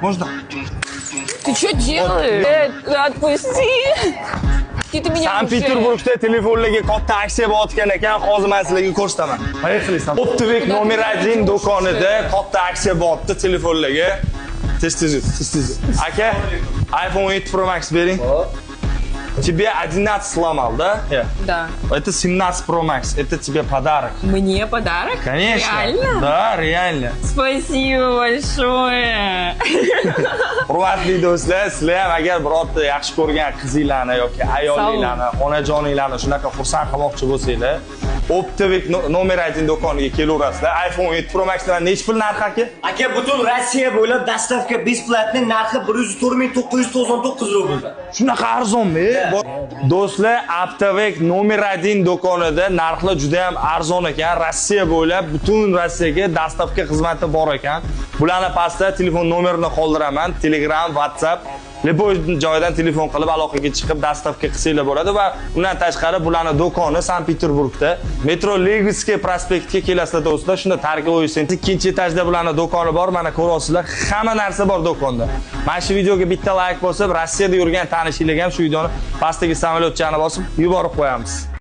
Можно? Ты что делаешь? Отпусти. Ты меня уже. Sankt-Peterburgda telefonlarga katta aksiya bo'layotgan ekan, hozir men sizlarga ko'rsataman. Поехали. Optivek номер 1 do'konida katta aksiya bo'lyapti telefonlarga. Tez. Aka, iPhone 7 Pro Max bering. Тебе 11 сломал, да? Да. Это 17 Pro Max. Это тебе подарок. Мне подарок? Конечно. Реально? Да, реально. Спасибо большое. Hurmatli do'stlar, sizlar ham agar birorta yaxshi ko'rgan qizinglarni yoki ayolinglarni, onajoninglarni shunaqa xursand qilmoqchi bo'lsanglar, Optivek номер 1 do'koniga kelaverasizlar. iPhone 7 Pro Max bilan nechi pul narxi aka? Aka, butun Rossiya bo'ylab dastavka besplatni narxi 104.999 rubl. Shunaqa arzonmi? Do'stlar, Optivek номер 1 do'konida narxlar juda ham arzon ekan. Rossiya bo'ylab butun Rossiyaga dastavka xizmati bor ekan. Bularni pastda telefon nomerini qoldiraman. Telegram, WhatsApp Любой joydan telefon qilib aloqaga chiqib dastavka qilsanglar bo'ladi va undan tashqari bularning do'koni Sankt-Peterburgda Metro Legiskiy prospektga kelasizlar do'stlar. Shunda targa o'ysin. Ikkinchi etajda bularning do'koni bor. Mana ko'ryapsizlar, hamma narsa bor do'konda. Mana shu videoga bitta like bosib, Rossiyada yurgan tanishinglarga ham shu videoni pastdagi samolyotchani bosib yuborib qo'yamiz.